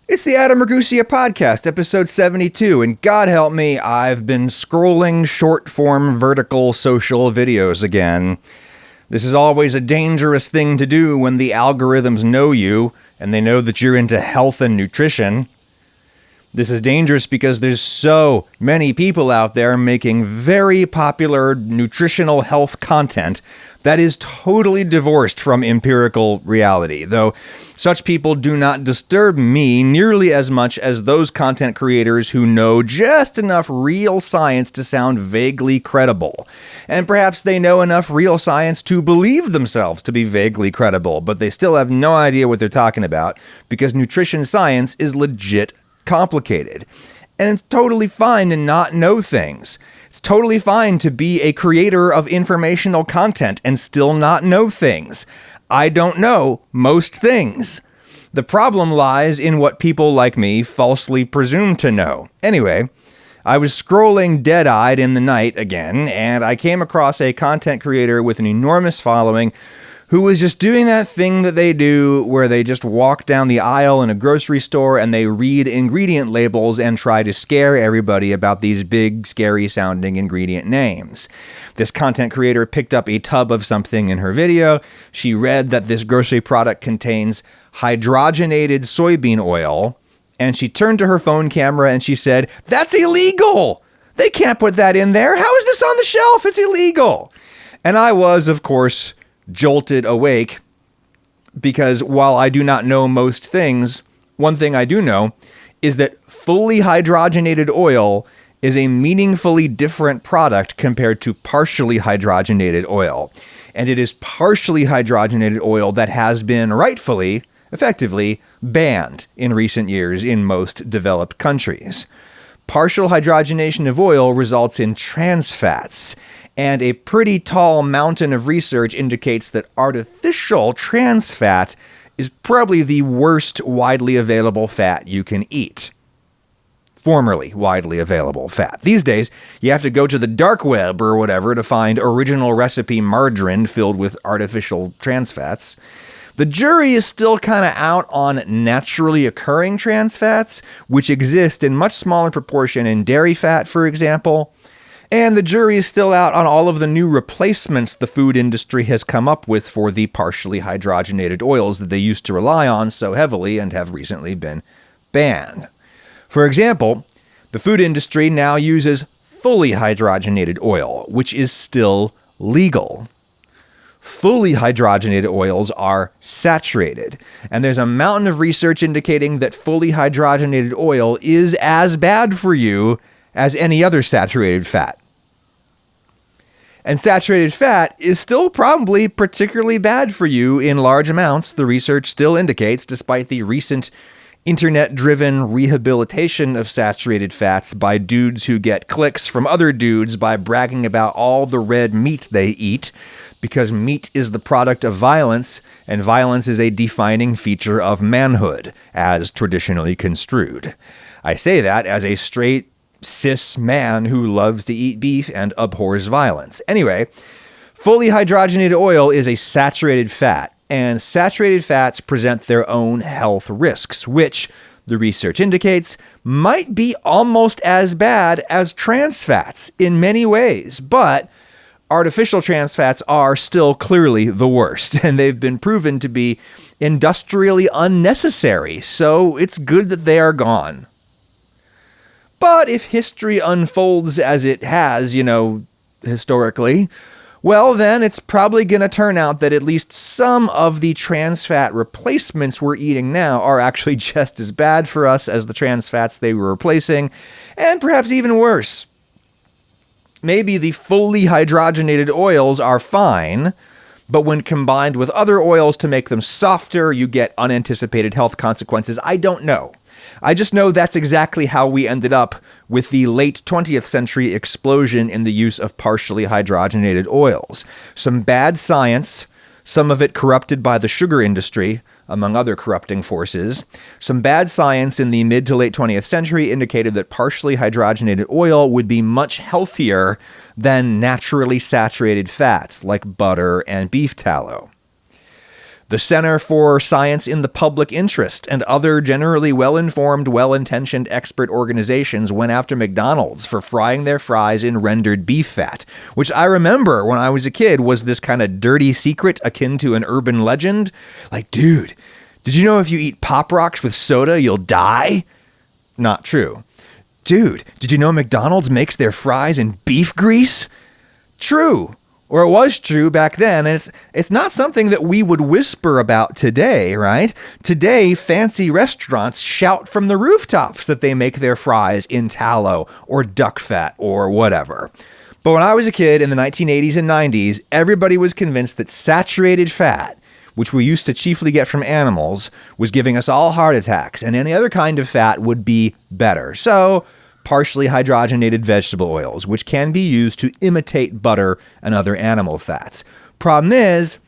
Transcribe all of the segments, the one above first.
It's the Adam Ragusia Podcast, episode 72, and God help me, I've been scrolling short-form vertical social videos again. This is always a dangerous thing to do when the algorithms know you, and they know that you're into health and nutrition. This is dangerous because there's so many people out there making very popular nutritional health content that is totally divorced from empirical reality, though such people do not disturb me nearly as much as those content creators who know just enough real science to sound vaguely credible. And perhaps they know enough real science to believe themselves to be vaguely credible, but they still have no idea what they're talking about because nutrition science is legit complicated. And it's totally fine to not know things. It's totally fine to be a creator of informational content and still not know things. I don't know most things. The problem lies in what people like me falsely presume to know. Anyway, I was scrolling dead-eyed in the night again, and I came across a content creator with an enormous following who was just doing that thing that they do where they just walk down the aisle in a grocery store and they read ingredient labels and try to scare everybody about these big, scary-sounding ingredient names. This content creator picked up a tub of something in her video. She read that this grocery product contains hydrogenated soybean oil, and she turned to her phone camera and she said, "That's illegal! They can't put that in there! How is this on the shelf? It's illegal!" And I was, of course, jolted awake, because while I do not know most things, one thing I do know is that fully hydrogenated oil is a meaningfully different product compared to partially hydrogenated oil. And it is partially hydrogenated oil that has been rightfully, effectively, banned in recent years in most developed countries. Partial hydrogenation of oil results in trans fats, and a pretty tall mountain of research indicates that artificial trans fat is probably the worst widely available fat you can eat. Formerly widely available fat. These days, you have to go to the dark web or whatever to find original recipe margarine filled with artificial trans fats. The jury is still kind of out on naturally occurring trans fats, which exist in much smaller proportion in dairy fat, for example. And the jury is still out on all of the new replacements the food industry has come up with for the partially hydrogenated oils that they used to rely on so heavily and have recently been banned. For example, the food industry now uses fully hydrogenated oil, which is still legal. Fully hydrogenated oils are saturated, and there's a mountain of research indicating that fully hydrogenated oil is as bad for you as any other saturated fat. And saturated fat is still probably particularly bad for you in large amounts, the research still indicates, despite the recent internet-driven rehabilitation of saturated fats by dudes who get clicks from other dudes by bragging about all the red meat they eat, because meat is the product of violence, and violence is a defining feature of manhood, as traditionally construed. I say that as a straight, cis man who loves to eat beef and abhors violence. Anyway, fully hydrogenated oil is a saturated fat, and saturated fats present their own health risks, which, the research indicates, might be almost as bad as trans fats in many ways, but artificial trans fats are still clearly the worst, and they've been proven to be industrially unnecessary, so it's good that they are gone. But if history unfolds as it has, historically, well, then it's probably going to turn out that at least some of the trans fat replacements we're eating now are actually just as bad for us as the trans fats they were replacing, and perhaps even worse. Maybe the fully hydrogenated oils are fine, but when combined with other oils to make them softer, you get unanticipated health consequences. I don't know. I just know that's exactly how we ended up with the late 20th century explosion in the use of partially hydrogenated oils. Some bad science, some of it corrupted by the sugar industry, among other corrupting forces. Some bad science in the mid to late 20th century indicated that partially hydrogenated oil would be much healthier than naturally saturated fats like butter and beef tallow. The Center for Science in the Public Interest and other generally well-informed, well-intentioned expert organizations went after McDonald's for frying their fries in rendered beef fat, which I remember when I was a kid was this kind of dirty secret akin to an urban legend. Like, dude, did you know if you eat Pop Rocks with soda, you'll die? Not true. Dude, did you know McDonald's makes their fries in beef grease? True. Or it was true back then, and it's not something that we would whisper about today, right? Today, fancy restaurants shout from the rooftops that they make their fries in tallow or duck fat or whatever. But when I was a kid in the 1980s and 90s, everybody was convinced that saturated fat, which we used to chiefly get from animals, was giving us all heart attacks, and any other kind of fat would be better. So, partially hydrogenated vegetable oils, which can be used to imitate butter and other animal fats. Problem is,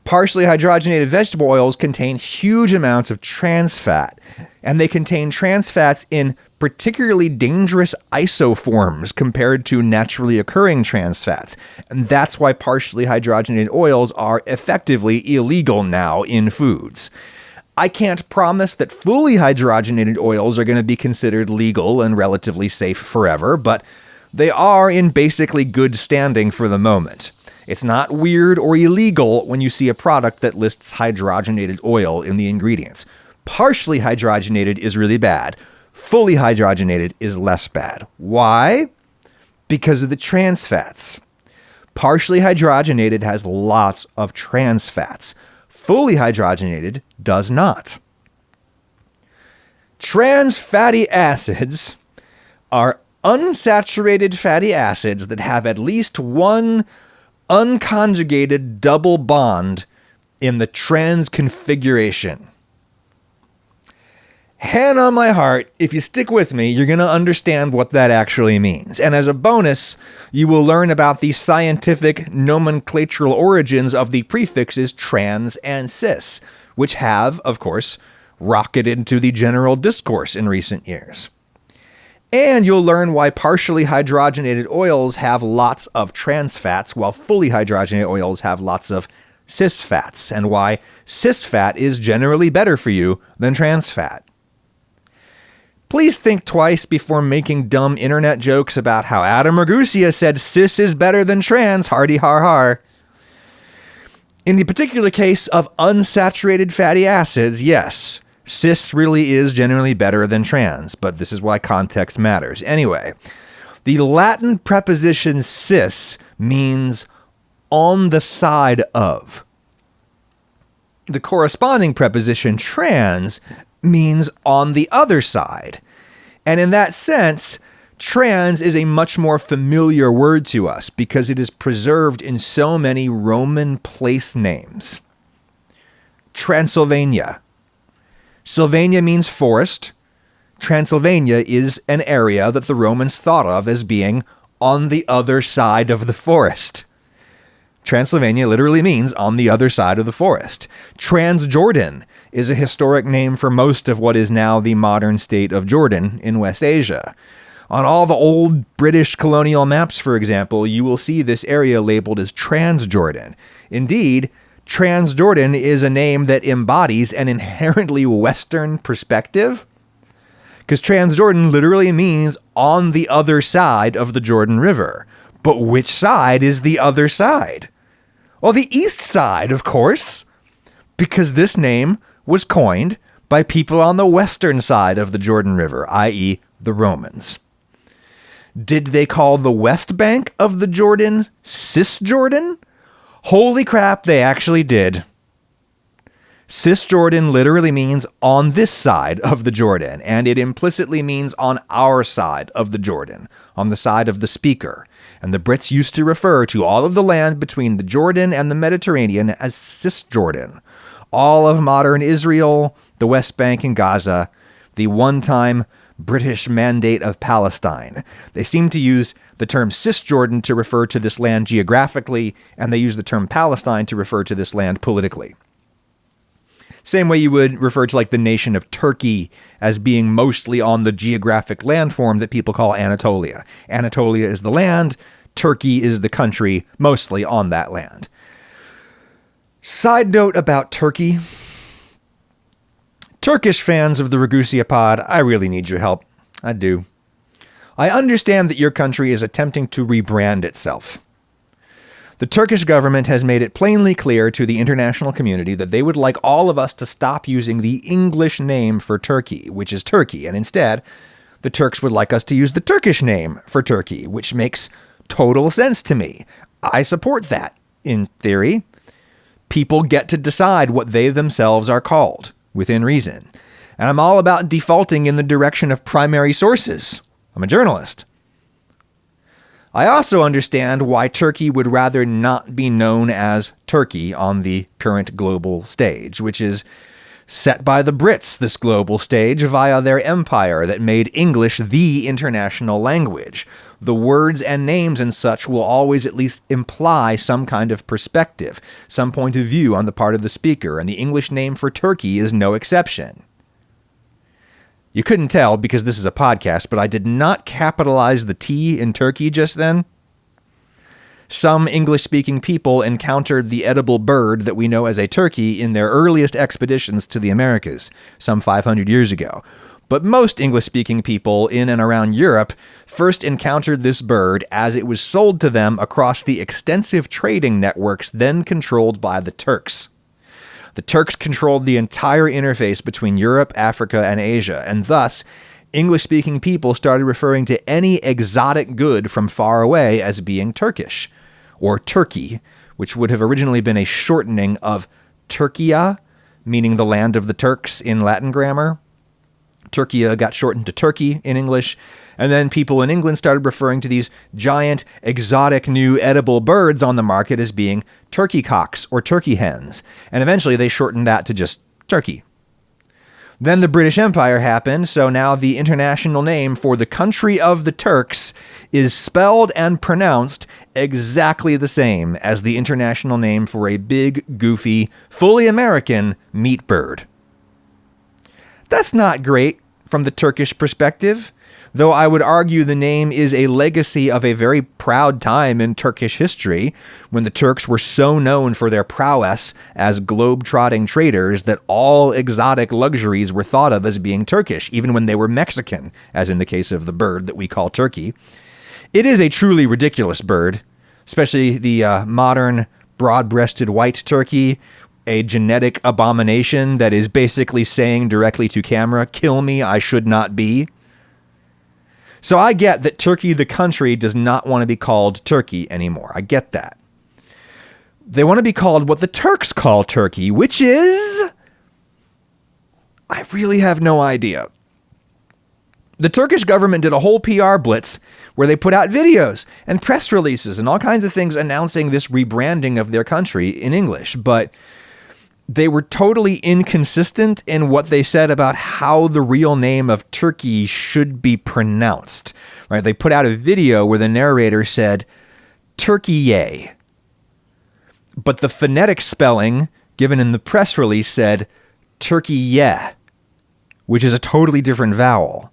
partially hydrogenated vegetable oils contain huge amounts of trans fat, and they contain trans fats in particularly dangerous isoforms compared to naturally occurring trans fats. And that's why partially hydrogenated oils are effectively illegal now in foods. I can't promise that fully hydrogenated oils are going to be considered legal and relatively safe forever, but they are in basically good standing for the moment. It's not weird or illegal when you see a product that lists hydrogenated oil in the ingredients. Partially hydrogenated is really bad. Fully hydrogenated is less bad. Why? Because of the trans fats. Partially hydrogenated has lots of trans fats. Fully hydrogenated does not. Trans fatty acids are unsaturated fatty acids that have at least one unconjugated double bond in the trans configuration. Hand on my heart, if you stick with me, you're going to understand what that actually means. And as a bonus, you will learn about the scientific nomenclatural origins of the prefixes trans and cis, which have, of course, rocketed into the general discourse in recent years. And you'll learn why partially hydrogenated oils have lots of trans fats, while fully hydrogenated oils have lots of cis fats, and why cis fat is generally better for you than trans fat. Please think twice before making dumb internet jokes about how Adam Ragusa said cis is better than trans, hardy har har. In the particular case of unsaturated fatty acids, yes, cis really is generally better than trans, but this is why context matters. Anyway, the Latin preposition cis means on the side of. The corresponding preposition trans means on the other side. And in that sense, trans is a much more familiar word to us because it is preserved in so many Roman place names. Transylvania. Sylvania means forest. Transylvania is an area that the Romans thought of as being on the other side of the forest. Transylvania literally means on the other side of the forest. Transjordan is a historic name for most of what is now the modern state of Jordan in West Asia. On all the old British colonial maps, for example, you will see this area labeled as Transjordan. Indeed, Transjordan is a name that embodies an inherently Western perspective, because Transjordan literally means on the other side of the Jordan River. But which side is the other side? Well, the east side, of course, because this name was coined by people on the western side of the Jordan River, i.e. the Romans. Did they call the west bank of the Jordan Cisjordan? Holy crap, they actually did. Cisjordan literally means on this side of the Jordan, and it implicitly means on our side of the Jordan, on the side of the speaker. And the Brits used to refer to all of the land between the Jordan and the Mediterranean as Cisjordan. All of modern Israel, the West Bank and Gaza, the one-time British Mandate of Palestine. They seem to use the term Cisjordan to refer to this land geographically, and they use the term Palestine to refer to this land politically. Same way you would refer to like the nation of Turkey as being mostly on the geographic landform that people call Anatolia. Anatolia is the land, Turkey is the country, mostly on that land. Side note about Turkey. Turkish fans of the Ragusia Pod, I really need your help. I do. I understand that your country is attempting to rebrand itself. The Turkish government has made it plainly clear to the international community that they would like all of us to stop using the English name for Turkey, which is Turkey, and instead, the Turks would like us to use the Turkish name for Turkey, which makes total sense to me. I support that, in theory. People get to decide what they themselves are called, within reason. And I'm all about defaulting in the direction of primary sources. I'm a journalist. I also understand why Turkey would rather not be known as Turkey on the current global stage, which is set by the Brits, this global stage, via their empire that made English the international language. The words and names and such will always at least imply some kind of perspective, some point of view on the part of the speaker, and the English name for Turkey is no exception. You couldn't tell because this is a podcast, but I did not capitalize the T in Turkey just then. Some English-speaking people encountered the edible bird that we know as a turkey in their earliest expeditions to the Americas, some 500 years ago. But most English-speaking people in and around Europe first encountered this bird as it was sold to them across the extensive trading networks then controlled by the Turks. The Turks controlled the entire interface between Europe, Africa, and Asia, and thus, English-speaking people started referring to any exotic good from far away as being Turkish, or Turkey, which would have originally been a shortening of Turkia, meaning the land of the Turks in Latin grammar. Turkia got shortened to Turkey in English, and then people in England started referring to these giant, exotic new edible birds on the market as being turkey cocks or turkey hens, and eventually they shortened that to just turkey. Then the British Empire happened, so now the international name for the country of the Turks is spelled and pronounced exactly the same as the international name for a big, goofy, fully American meat bird. That's not great from the Turkish perspective, though I would argue the name is a legacy of a very proud time in Turkish history when the Turks were so known for their prowess as globe-trotting traders that all exotic luxuries were thought of as being Turkish, even when they were Mexican, as in the case of the bird that we call turkey. It is a truly ridiculous bird, especially the modern broad-breasted white turkey, a genetic abomination that is basically saying directly to camera, "Kill me, I should not be." So I get that Turkey, the country, does not want to be called Turkey anymore. I get that. They want to be called what the Turks call Turkey, which is... I really have no idea. The Turkish government did a whole PR blitz where they put out videos and press releases and all kinds of things announcing this rebranding of their country in English, but they were totally inconsistent in what they said about how the real name of Turkey should be pronounced. Right? They put out a video where the narrator said, Turkey-yay. But the phonetic spelling given in the press release said, Turkey-yeah, which is a totally different vowel.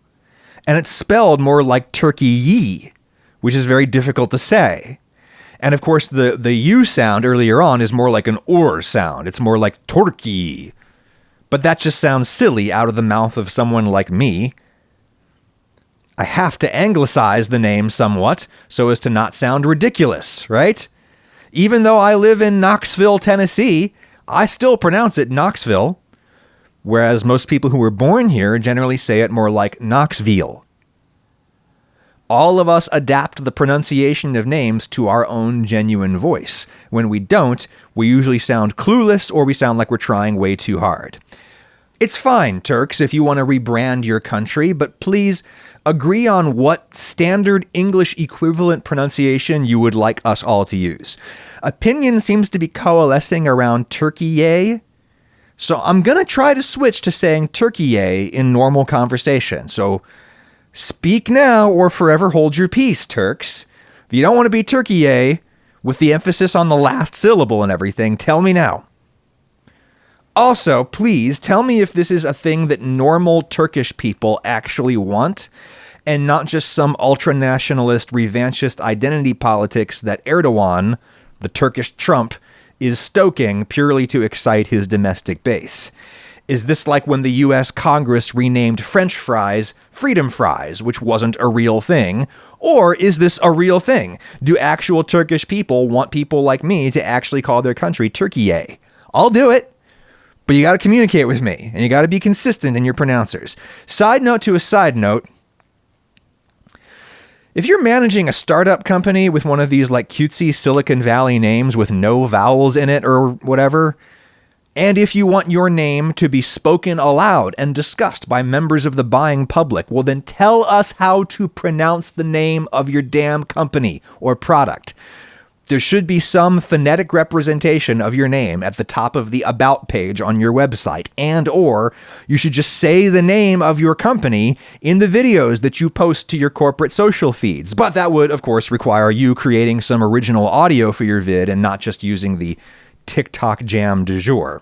And it's spelled more like Turkey-ye, which is very difficult to say. And of course, the U sound earlier on is more like an or sound. It's more like Turkey. But that just sounds silly out of the mouth of someone like me. I have to anglicize the name somewhat so as to not sound ridiculous, right? Even though I live in Knoxville, Tennessee, I still pronounce it Knoxville, whereas most people who were born here generally say it more like Knoxville. All of us adapt the pronunciation of names to our own genuine voice. When we don't, we usually sound clueless or we sound like we're trying way too hard. It's fine, Turks, if you want to rebrand your country, but please agree on what standard English equivalent pronunciation you would like us all to use. Opinion seems to be coalescing around Turkey-yay, so I'm going to try to switch to saying Turkey-yay in normal conversation. So speak now or forever hold your peace, Turks. If you don't want to be Turkey-yay, with the emphasis on the last syllable and everything, tell me now. Also, please tell me if this is a thing that normal Turkish people actually want, and not just some ultra-nationalist, revanchist identity politics that Erdogan, the Turkish Trump, is stoking purely to excite his domestic base? Is this like when the U.S. Congress renamed French fries freedom fries, which wasn't a real thing? Or is this a real thing? Do actual Turkish people want people like me to actually call their country Türkiye? I'll do it. But you got to communicate with me, and you got to be consistent in your pronouncers. Side note to a side note. If you're managing a startup company with one of these like cutesy Silicon Valley names with no vowels in it or whatever, and if you want your name to be spoken aloud and discussed by members of the buying public, well then tell us how to pronounce the name of your damn company or product. There should be some phonetic representation of your name at the top of the About page on your website, and or you should just say the name of your company in the videos that you post to your corporate social feeds. But that would, of course, require you creating some original audio for your vid and not just using the TikTok jam du jour.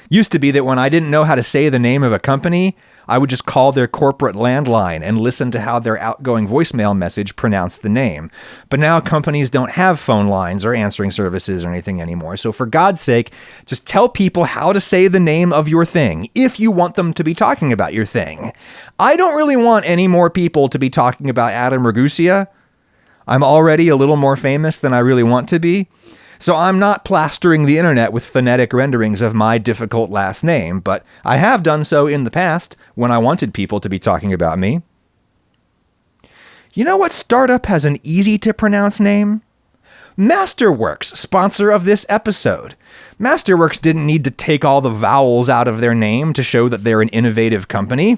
Used to be that when I didn't know how to say the name of a company, I would just call their corporate landline and listen to how their outgoing voicemail message pronounced the name. But now companies don't have phone lines or answering services or anything anymore. So for God's sake, just tell people how to say the name of your thing if you want them to be talking about your thing. I don't really want any more people to be talking about Adam Ragusea. I'm already a little more famous than I really want to be. So I'm not plastering the internet with phonetic renderings of my difficult last name, but I have done so in the past when I wanted people to be talking about me. You know what startup has an easy-to-pronounce name? Masterworks, sponsor of this episode. Masterworks didn't need to take all the vowels out of their name to show that they're an innovative company.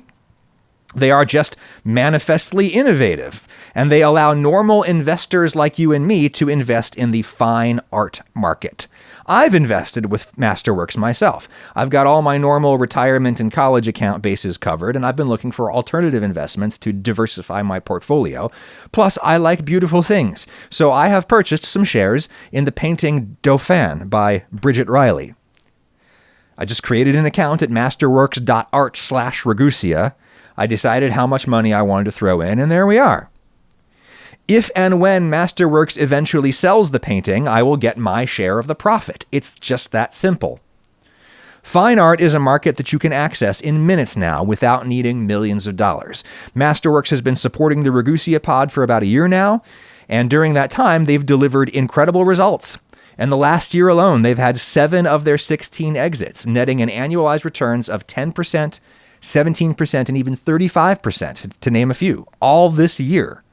They are just manifestly innovative, and they allow normal investors like you and me to invest in the fine art market. I've invested with Masterworks myself. I've got all my normal retirement and college account bases covered, and I've been looking for alternative investments to diversify my portfolio. Plus, I like beautiful things, so I have purchased some shares in the painting Dauphin by Bridget Riley. I just created an account at masterworks.art/Ragusea. I decided how much money I wanted to throw in, and there we are. If and when Masterworks eventually sells the painting, I will get my share of the profit. It's just that simple. Fine art is a market that you can access in minutes now without needing millions of dollars. Masterworks has been supporting the Ragusea pod for about a year now, and during that time, they've delivered incredible results. And the last year alone, they've had 7 of their 16 exits, netting an annualized returns of 10%, 17%, and even 35%, to name a few, all this year.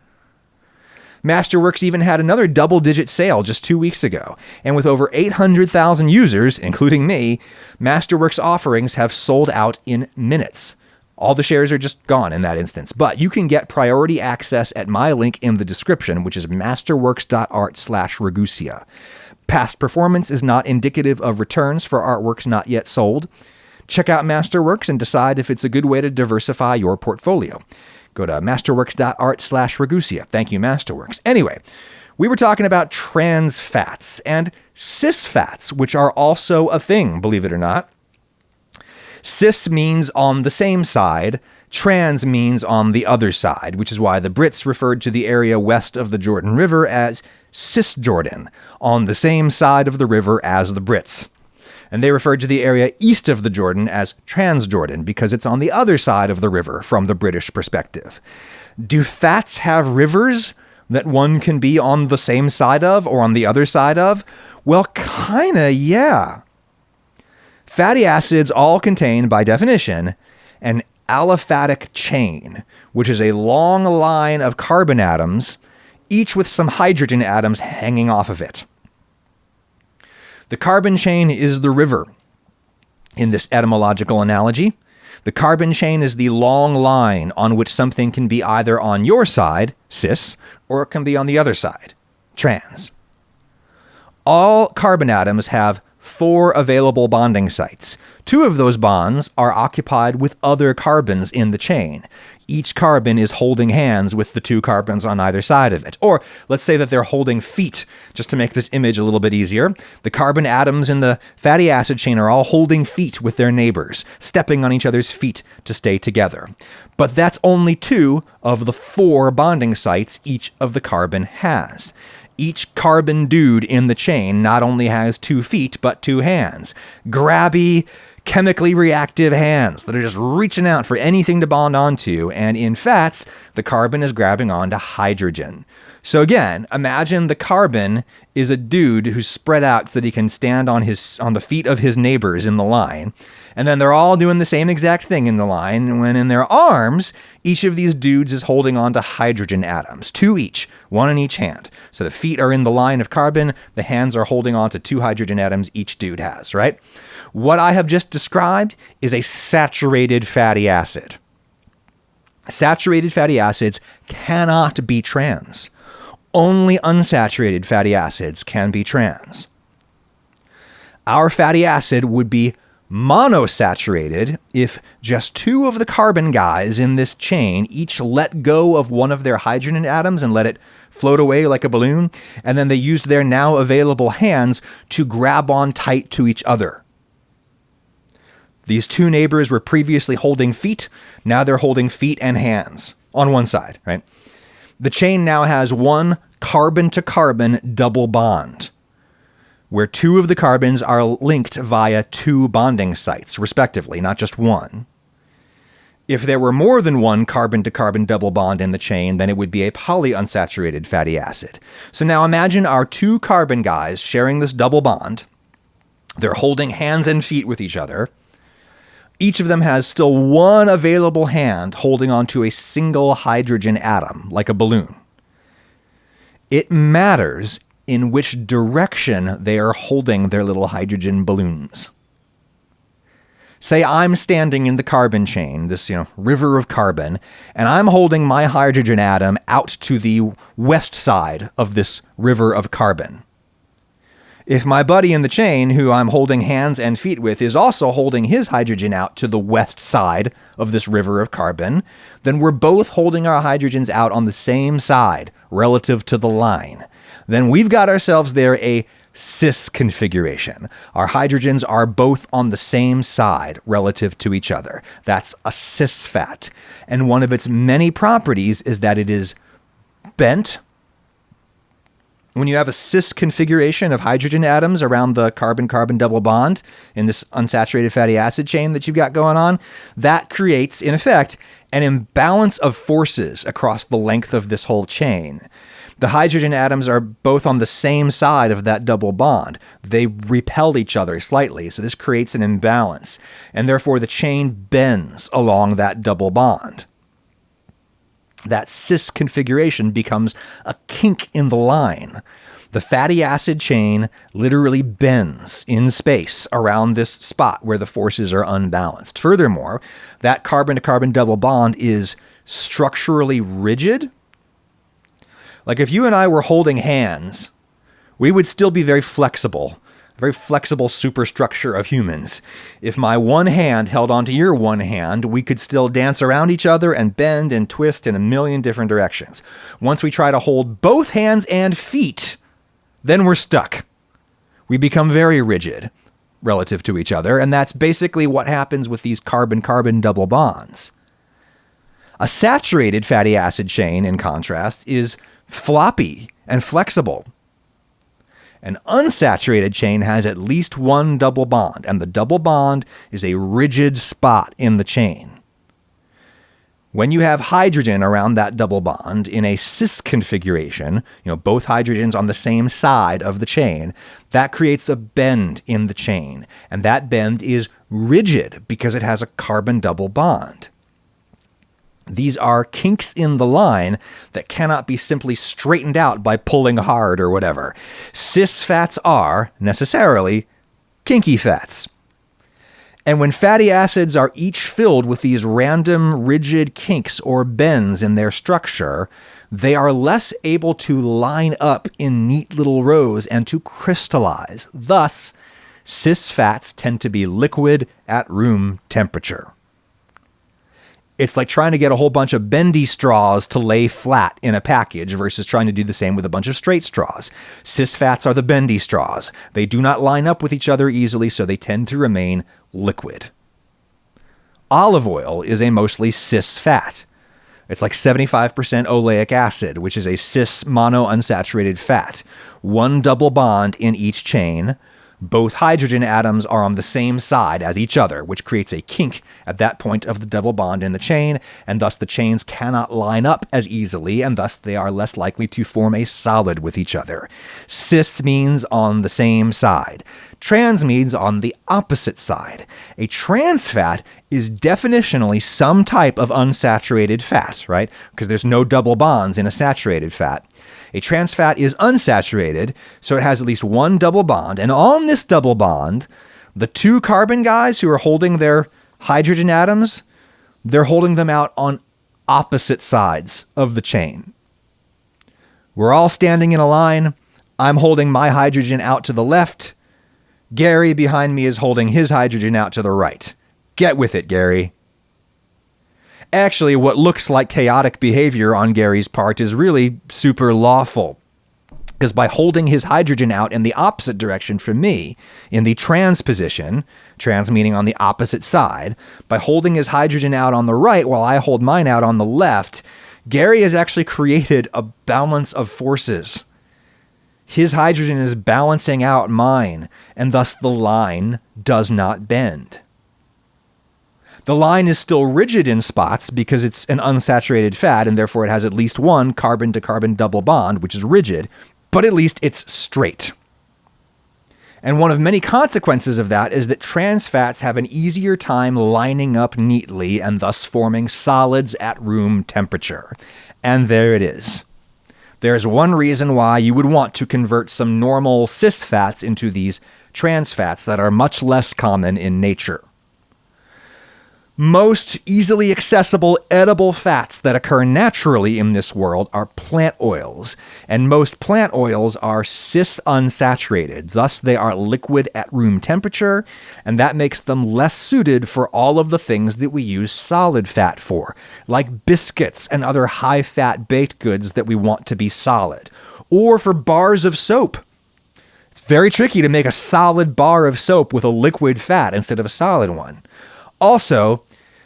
Masterworks even had another double-digit sale just 2 weeks ago, and with over 800,000 users, including me, Masterworks offerings have sold out in minutes. All the shares are just gone in that instance, but you can get priority access at my link in the description, which is masterworks.art/Ragusea. Past performance is not indicative of returns for artworks not yet sold. Check out Masterworks and decide if it's a good way to diversify your portfolio. Go to masterworks.art/Ragusea. Thank you, Masterworks. Anyway, we were talking about trans fats and cis fats, which are also a thing, believe it or not. Cis means on the same side. Trans means on the other side, which is why the Brits referred to the area west of the Jordan River as Cisjordan, on the same side of the river as the Brits. And they referred to the area east of the Jordan as Transjordan because it's on the other side of the river from the British perspective. Do fats have rivers that one can be on the same side of or on the other side of? Well, kinda, yeah. Fatty acids all contain, by definition, an aliphatic chain, which is a long line of carbon atoms, each with some hydrogen atoms hanging off of it. The carbon chain is the river. In this etymological analogy, the carbon chain is the long line on which something can be either on your side, cis, or it can be on the other side, trans. All carbon atoms have 4 available bonding sites. 2 of those bonds are occupied with other carbons in the chain. Each carbon is holding hands with the 2 carbons on either side of it. Or let's say that they're holding feet, just to make this image a little bit easier. The carbon atoms in the fatty acid chain are all holding feet with their neighbors, stepping on each other's feet to stay together. But that's only 2 of the 4 bonding sites each of the carbon has. Each carbon dude in the chain not only has 2 feet, but 2 hands. Grabby, chemically reactive hands that are just reaching out for anything to bond onto, and in fats, the carbon is grabbing onto hydrogen. So again, imagine the carbon is a dude who's spread out so that he can stand on the feet of his neighbors in the line, and then they're all doing the same exact thing in the line, when in their arms, each of these dudes is holding onto hydrogen atoms, 2 each, 1 in each hand. So the feet are in the line of carbon, the hands are holding onto 2 hydrogen atoms each dude has, right? What I have just described is a saturated fatty acid. Saturated fatty acids cannot be trans. Only unsaturated fatty acids can be trans. Our fatty acid would be monosaturated if just 2 of the carbon guys in this chain each let go of one of their hydrogen atoms and let it float away like a balloon, and then they used their now available hands to grab on tight to each other. These 2 neighbors were previously holding feet, now they're holding feet and hands on one side, right? The chain now has 1 carbon-to-carbon double bond, where 2 of the carbons are linked via 2 bonding sites, respectively, not just 1. If there were more than 1 carbon-to-carbon double bond in the chain, then it would be a polyunsaturated fatty acid. So now imagine our 2 carbon guys sharing this double bond. They're holding hands and feet with each other. Each of them has still 1 available hand holding onto a single hydrogen atom, like a balloon. It matters in which direction they are holding their little hydrogen balloons. Say I'm standing in the carbon chain, this river of carbon, and I'm holding my hydrogen atom out to the west side of this river of carbon. If my buddy in the chain, who I'm holding hands and feet with, is also holding his hydrogen out to the west side of this river of carbon, then we're both holding our hydrogens out on the same side relative to the line. Then we've got ourselves there a cis configuration. Our hydrogens are both on the same side relative to each other. That's a cis fat. And one of its many properties is that it is bent. When you have a cis configuration of hydrogen atoms around the carbon-carbon double bond in this unsaturated fatty acid chain that you've got going on, that creates, in effect, an imbalance of forces across the length of this whole chain. The hydrogen atoms are both on the same side of that double bond. They repel each other slightly, so this creates an imbalance, and therefore the chain bends along that double bond. That cis configuration becomes a kink in the line. The fatty acid chain literally bends in space around this spot where the forces are unbalanced. Furthermore, that carbon-to-carbon double bond is structurally rigid. Like if you and I were holding hands, we would still be very flexible superstructure of humans. If my one hand held onto your one hand, we could still dance around each other and bend and twist in a million different directions. Once we try to hold both hands and feet, then we're stuck. We become very rigid relative to each other, and that's basically what happens with these carbon-carbon double bonds. A saturated fatty acid chain, in contrast, is floppy and flexible. An unsaturated chain has at least 1 double bond, and the double bond is a rigid spot in the chain. When you have hydrogen around that double bond in a cis configuration, both hydrogens on the same side of the chain, that creates a bend in the chain, and that bend is rigid because it has a carbon double bond. These are kinks in the line that cannot be simply straightened out by pulling hard or whatever. Cis fats are, necessarily, kinky fats. And when fatty acids are each filled with these random rigid kinks or bends in their structure, they are less able to line up in neat little rows and to crystallize. Thus, cis fats tend to be liquid at room temperature. It's like trying to get a whole bunch of bendy straws to lay flat in a package versus trying to do the same with a bunch of straight straws. Cis fats are the bendy straws. They do not line up with each other easily, so they tend to remain liquid. Olive oil is a mostly cis fat. It's like 75% oleic acid, which is a cis monounsaturated fat. One double bond in each chain. Both hydrogen atoms are on the same side as each other, which creates a kink at that point of the double bond in the chain, and thus the chains cannot line up as easily, and thus they are less likely to form a solid with each other. Cis means on the same side. Trans means on the opposite side. A trans fat is definitionally some type of unsaturated fat, right? Because there's no double bonds in a saturated fat. A trans fat is unsaturated, so it has at least one double bond. And on this double bond, the two carbon guys who are holding their hydrogen atoms, they're holding them out on opposite sides of the chain. We're all standing in a line. I'm holding my hydrogen out to the left. Gary behind me is holding his hydrogen out to the right. Get with it, Gary. Actually, what looks like chaotic behavior on Gary's part is really super lawful. Because by holding his hydrogen out in the opposite direction from me, in the trans position, trans meaning on the opposite side, by holding his hydrogen out on the right while I hold mine out on the left, Gary has actually created a balance of forces. His hydrogen is balancing out mine, and thus the line does not bend. The line is still rigid in spots because it's an unsaturated fat, and therefore it has at least one carbon-to-carbon double bond, which is rigid, but at least it's straight. And one of many consequences of that is that trans fats have an easier time lining up neatly and thus forming solids at room temperature. And there it is. There's one reason why you would want to convert some normal cis fats into these trans fats that are much less common in nature. Most easily accessible edible fats that occur naturally in this world are plant oils, and most plant oils are cis-unsaturated. Thus, they are liquid at room temperature, and that makes them less suited for all of the things that we use solid fat for, like biscuits and other high-fat baked goods that we want to be solid, or for bars of soap. It's very tricky to make a solid bar of soap with a liquid fat instead of a solid one. Also,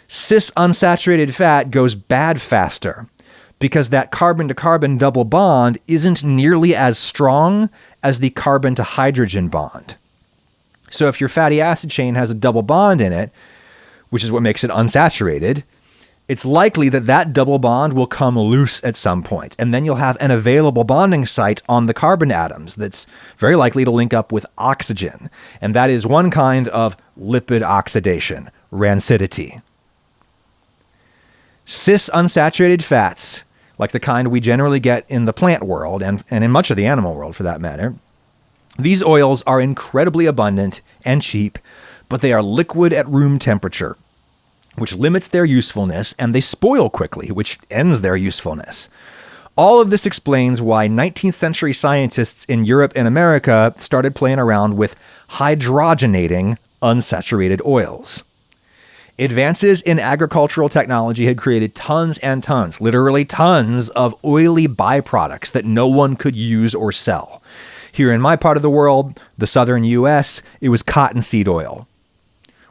cis-unsaturated fat goes bad faster because that carbon-to-carbon double bond isn't nearly as strong as the carbon-to-hydrogen bond. So if your fatty acid chain has a double bond in it, which is what makes it unsaturated, it's likely that that double bond will come loose at some point, and then you'll have an available bonding site on the carbon atoms that's very likely to link up with oxygen, and that is one kind of lipid oxidation, rancidity. Cis-unsaturated fats, like the kind we generally get in the plant world and in much of the animal world for that matter, these oils are incredibly abundant and cheap, but they are liquid at room temperature, which limits their usefulness, and they spoil quickly, which ends their usefulness. All of this explains why 19th century scientists in Europe and America started playing around with hydrogenating unsaturated oils. Advances in agricultural technology had created tons and tons, literally tons, of oily byproducts that no one could use or sell. Here in my part of the world, the southern U.S., it was cottonseed oil.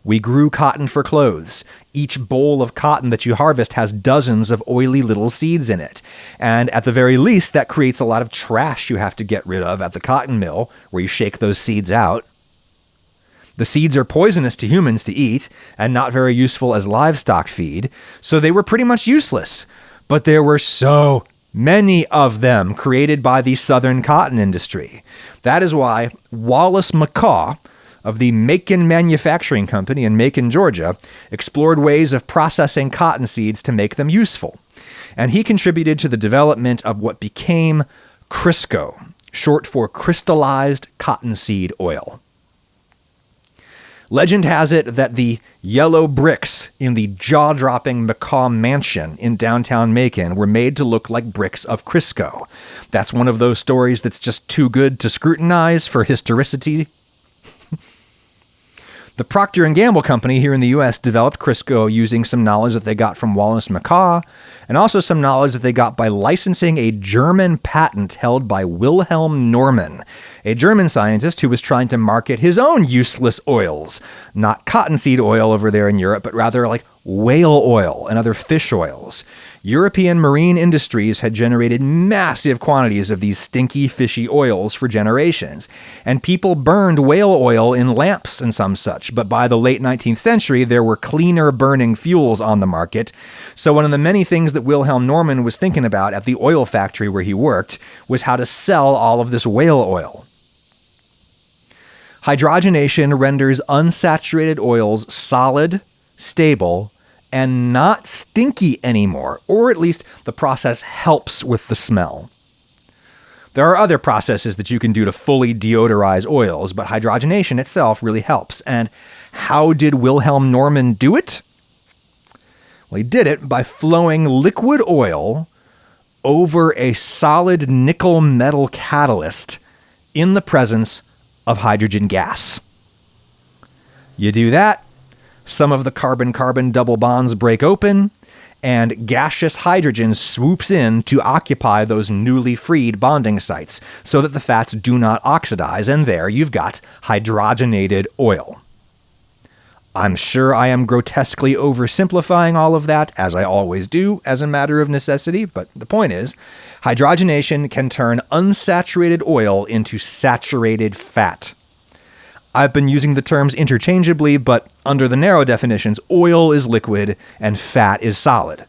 We grew cotton for clothes. Each boll of cotton that you harvest has dozens of oily little seeds in it. And at the very least, that creates a lot of trash you have to get rid of at the cotton mill, where you shake those seeds out. The seeds are poisonous to humans to eat and not very useful as livestock feed, so they were pretty much useless. But there were so many of them created by the southern cotton industry. That is why Wallace McCaw of the Macon Manufacturing Company in Macon, Georgia, explored ways of processing cotton seeds to make them useful. And he contributed to the development of what became Crisco, short for crystallized cottonseed oil. Legend has it that the yellow bricks in the jaw-dropping McCaw mansion in downtown Macon were made to look like bricks of Crisco. That's one of those stories that's just too good to scrutinize for historicity. The Procter & Gamble company here in the U.S. developed Crisco using some knowledge that they got from Wallace McCaw, and also some knowledge that they got by licensing a German patent held by Wilhelm Norman, a German scientist who was trying to market his own useless oils. Not cottonseed oil over there in Europe, but rather like whale oil and other fish oils. European marine industries had generated massive quantities of these stinky, fishy oils for generations, and people burned whale oil in lamps and some such. But by the late 19th century, there were cleaner burning fuels on the market. So one of the many things that Wilhelm Norman was thinking about at the oil factory where he worked was how to sell all of this whale oil. Hydrogenation renders unsaturated oils solid, stable, and not stinky anymore, or at least the process helps with the smell. There are other processes that you can do to fully deodorize oils, but hydrogenation itself really helps. And how did Wilhelm Norman do it? Well, he did it by flowing liquid oil over a solid nickel metal catalyst in the presence of hydrogen gas. You do that, some of the carbon-carbon double bonds break open, and gaseous hydrogen swoops in to occupy those newly freed bonding sites so that the fats do not oxidize, and there you've got hydrogenated oil. I'm sure I am grotesquely oversimplifying all of that, as I always do, as a matter of necessity, but the point is, hydrogenation can turn unsaturated oil into saturated fat. I've been using the terms interchangeably, but under the narrow definitions, oil is liquid and fat is solid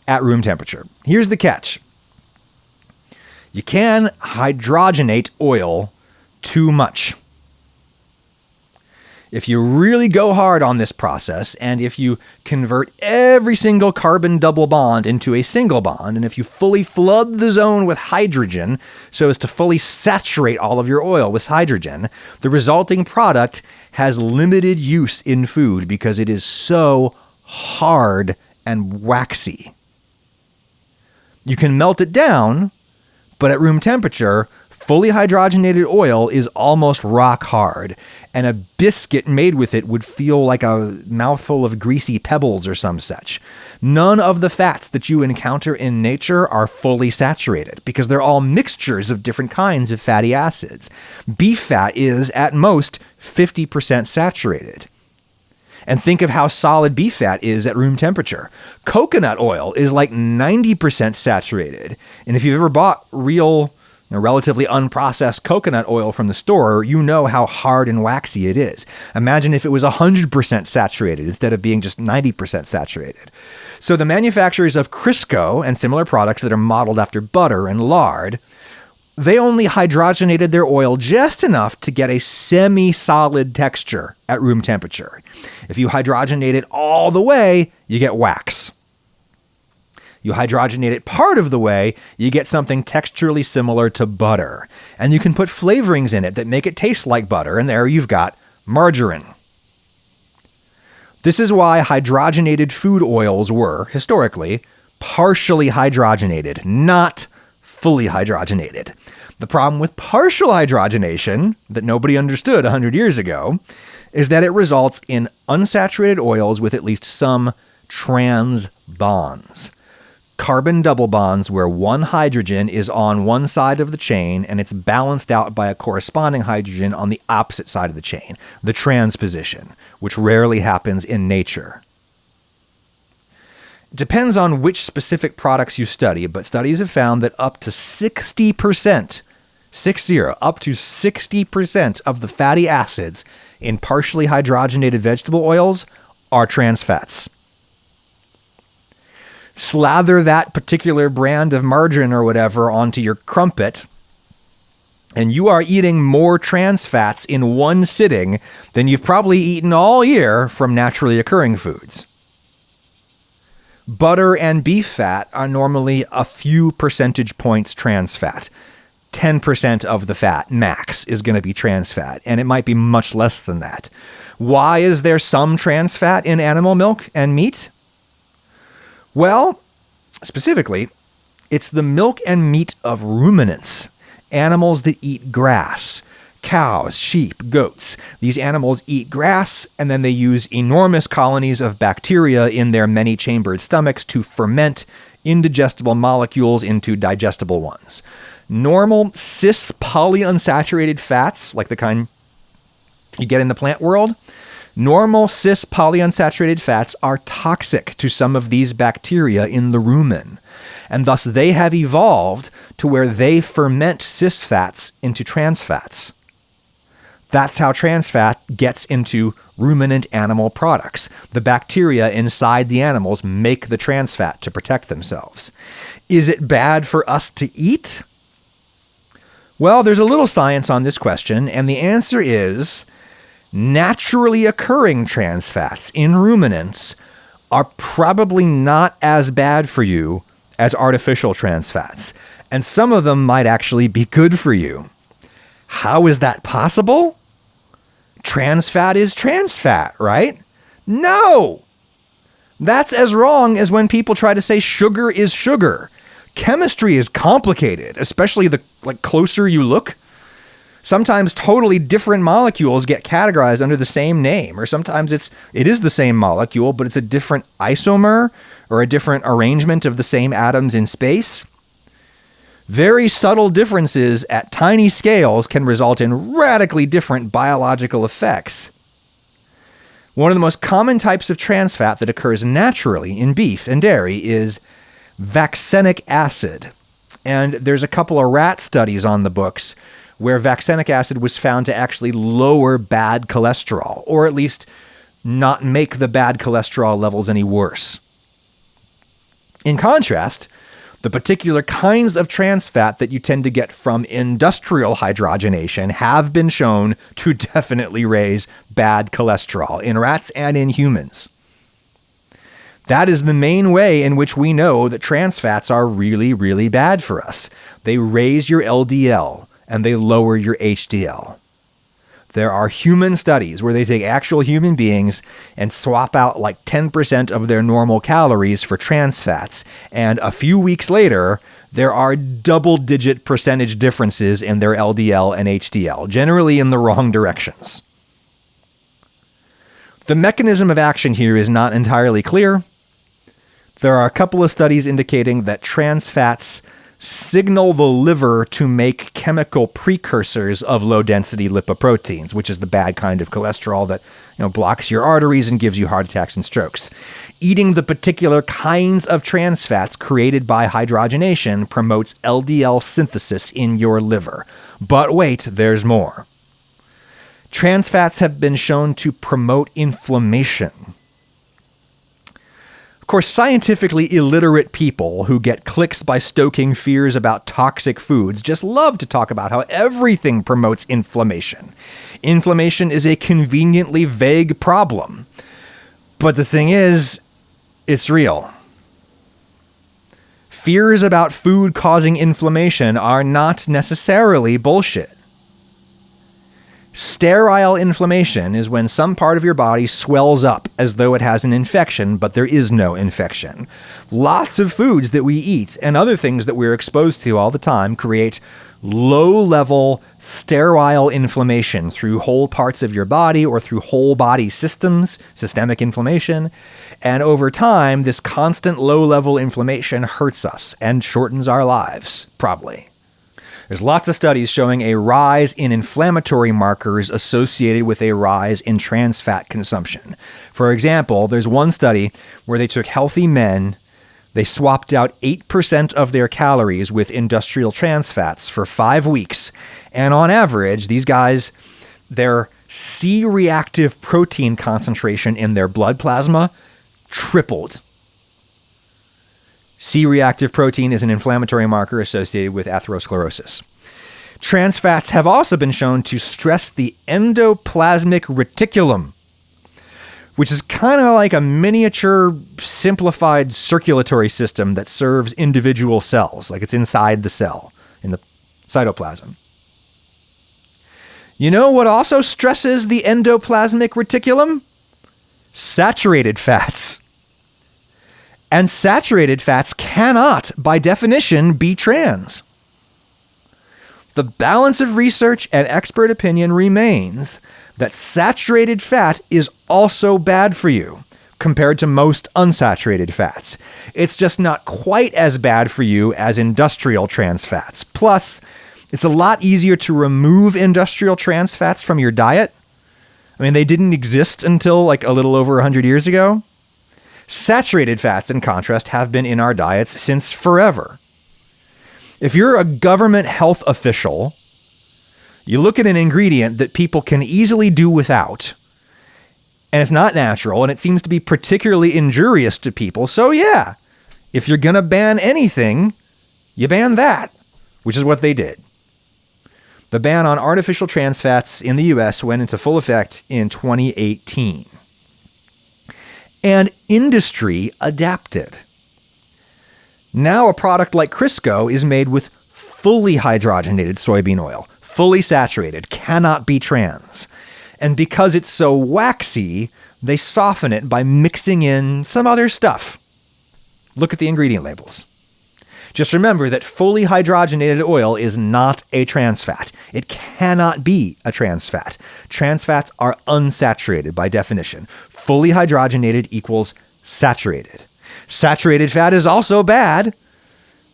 at room temperature. Here's the catch. You can hydrogenate oil too much. If you really go hard on this process, and if you convert every single carbon double bond into a single bond, and if you fully flood the zone with hydrogen so as to fully saturate all of your oil with hydrogen, the resulting product has limited use in food because it is so hard and waxy. You can melt it down, but at room temperature, fully hydrogenated oil is almost rock hard, and a biscuit made with it would feel like a mouthful of greasy pebbles or some such. None of the fats that you encounter in nature are fully saturated because they're all mixtures of different kinds of fatty acids. Beef fat is, at most, 50% saturated. And think of how solid beef fat is at room temperature. Coconut oil is like 90% saturated. And if you've ever bought real, relatively unprocessed coconut oil from the store, you know how hard and waxy it is. Imagine if it was 100% saturated instead of being just 90% saturated. So the manufacturers of Crisco and similar products that are modeled after butter and lard, they only hydrogenated their oil just enough to get a semi-solid texture at room temperature. If you hydrogenate it all the way, you get wax. You hydrogenate it part of the way, you get something texturally similar to butter. And you can put flavorings in it that make it taste like butter, and there you've got margarine. This is why hydrogenated food oils were, historically, partially hydrogenated, not fully hydrogenated. The problem with partial hydrogenation, that nobody understood 100 years ago, is that it results in unsaturated oils with at least some trans bonds. Carbon double bonds where one hydrogen is on one side of the chain and it's balanced out by a corresponding hydrogen on the opposite side of the chain, the transposition, which rarely happens in nature. It depends on which specific products you study, but studies have found that up to 60%, up to 60% of the fatty acids in partially hydrogenated vegetable oils are trans fats. Slather that particular brand of margarine or whatever onto your crumpet, and you are eating more trans fats in one sitting than you've probably eaten all year from naturally occurring foods. Butter and beef fat are normally a few percentage points trans fat. 10% of the fat, max, is going to be trans fat, and it might be much less than that. Why is there some trans fat in animal milk and meat? Well, specifically, it's the milk and meat of ruminants, animals that eat grass. Cows, sheep, goats. These animals eat grass, and then they use enormous colonies of bacteria in their many-chambered stomachs to ferment indigestible molecules into digestible ones. Normal cis polyunsaturated fats, like the kind you get in the plant world, Normal cis polyunsaturated fats are toxic to some of these bacteria in the rumen, and thus they have evolved to where they ferment cis fats into trans fats. That's how trans fat gets into ruminant animal products. The bacteria inside the animals make the trans fat to protect themselves. Is it bad for us to eat? Well, there's a little science on this question, and the answer is naturally occurring trans fats in ruminants are probably not as bad for you as artificial trans fats, and some of them might actually be good for you. How is that possible? Trans fat is trans fat, right? No! That's as wrong as when people try to say sugar is sugar. Chemistry is complicated, especially the closer you look. Sometimes totally different molecules get categorized under the same name, or sometimes it is the same molecule, but it's a different isomer or a different arrangement of the same atoms in space. Very subtle differences at tiny scales can result in radically different biological effects. One of the most common types of trans fat that occurs naturally in beef and dairy is vaccinic acid. And there's a couple of rat studies on the books where vaccinic acid was found to actually lower bad cholesterol, or at least not make the bad cholesterol levels any worse. In contrast, the particular kinds of trans fat that you tend to get from industrial hydrogenation have been shown to definitely raise bad cholesterol in rats and in humans. That is the main way in which we know that trans fats are really, really bad for us. They raise your LDL and they lower your HDL. There are human studies where they take actual human beings and swap out 10% of their normal calories for trans fats. And a few weeks later, there are double-digit percentage differences in their LDL and HDL, generally in the wrong directions. The mechanism of action here is not entirely clear. There are a couple of studies indicating that trans fats signal the liver to make chemical precursors of low-density lipoproteins, which is the bad kind of cholesterol that blocks your arteries and gives you heart attacks and strokes. Eating the particular kinds of trans fats created by hydrogenation promotes LDL synthesis in your liver. But wait, there's more. Trans fats have been shown to promote inflammation. Of course, scientifically illiterate people who get clicks by stoking fears about toxic foods just love to talk about how everything promotes inflammation. Inflammation is a conveniently vague problem. But the thing is, it's real. Fears about food causing inflammation are not necessarily bullshit. Sterile inflammation is when some part of your body swells up as though it has an infection, but there is no infection. Lots of foods that we eat and other things that we're exposed to all the time create low-level sterile inflammation through whole parts of your body or through whole body systems, systemic inflammation. And over time, this constant low-level inflammation hurts us and shortens our lives, probably. There's lots of studies showing a rise in inflammatory markers associated with a rise in trans fat consumption. For example, there's one study where they took healthy men, they swapped out 8% of their calories with industrial trans fats for 5 weeks, and on average, these guys, their C-reactive protein concentration in their blood plasma tripled. C-reactive protein is an inflammatory marker associated with atherosclerosis. Trans fats have also been shown to stress the endoplasmic reticulum, which is kind of like a miniature simplified circulatory system that serves individual cells, like it's inside the cell, in the cytoplasm. You know what also stresses the endoplasmic reticulum? Saturated fats. And saturated fats cannot, by definition, be trans. The balance of research and expert opinion remains that saturated fat is also bad for you compared to most unsaturated fats. It's just not quite as bad for you as industrial trans fats. Plus, it's a lot easier to remove industrial trans fats from your diet. I mean, they didn't exist until like a little over 100 years ago. Saturated fats, in contrast, have been in our diets since forever. If you're a government health official, you look at an ingredient that people can easily do without, and it's not natural, and it seems to be particularly injurious to people. So yeah, if you're going to ban anything, you ban that, which is what they did. The ban on artificial trans fats in the US went into full effect in 2018. And industry adapted. Now a product like Crisco is made with fully hydrogenated soybean oil, fully saturated, cannot be trans. And because it's so waxy, they soften it by mixing in some other stuff. Look at the ingredient labels. Just remember that fully hydrogenated oil is not a trans fat. It cannot be a trans fat. Trans fats are unsaturated by definition. Fully hydrogenated equals saturated. Saturated fat is also bad,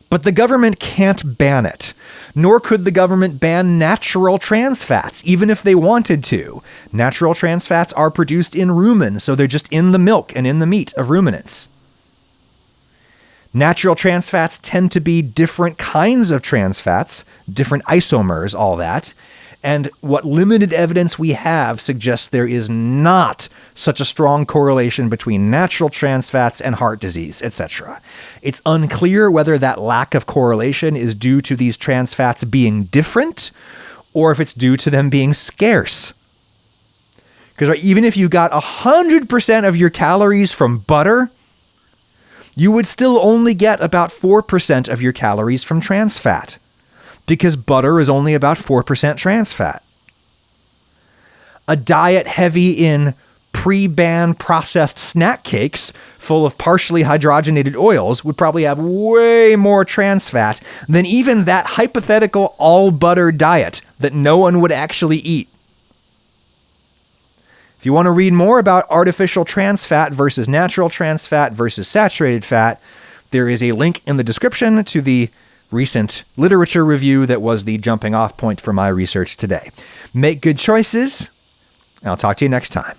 but the government can't ban it. Nor could the government ban natural trans fats, even if they wanted to. Natural trans fats are produced in rumen, so they're just in the milk and in the meat of ruminants. Natural trans fats tend to be different kinds of trans fats, different isomers, all that. And what limited evidence we have suggests there is not such a strong correlation between natural trans fats and heart disease, etc. It's unclear whether that lack of correlation is due to these trans fats being different or if it's due to them being scarce. Because even if you got 100% of your calories from butter, you would still only get about 4% of your calories from trans fat, because butter is only about 4% trans fat. A diet heavy in pre-ban processed snack cakes full of partially hydrogenated oils would probably have way more trans fat than even that hypothetical all-butter diet that no one would actually eat. If you want to read more about artificial trans fat versus natural trans fat versus saturated fat, there is a link in the description to the recent literature review that was the jumping off point for my research today. Make good choices, and I'll talk to you next time.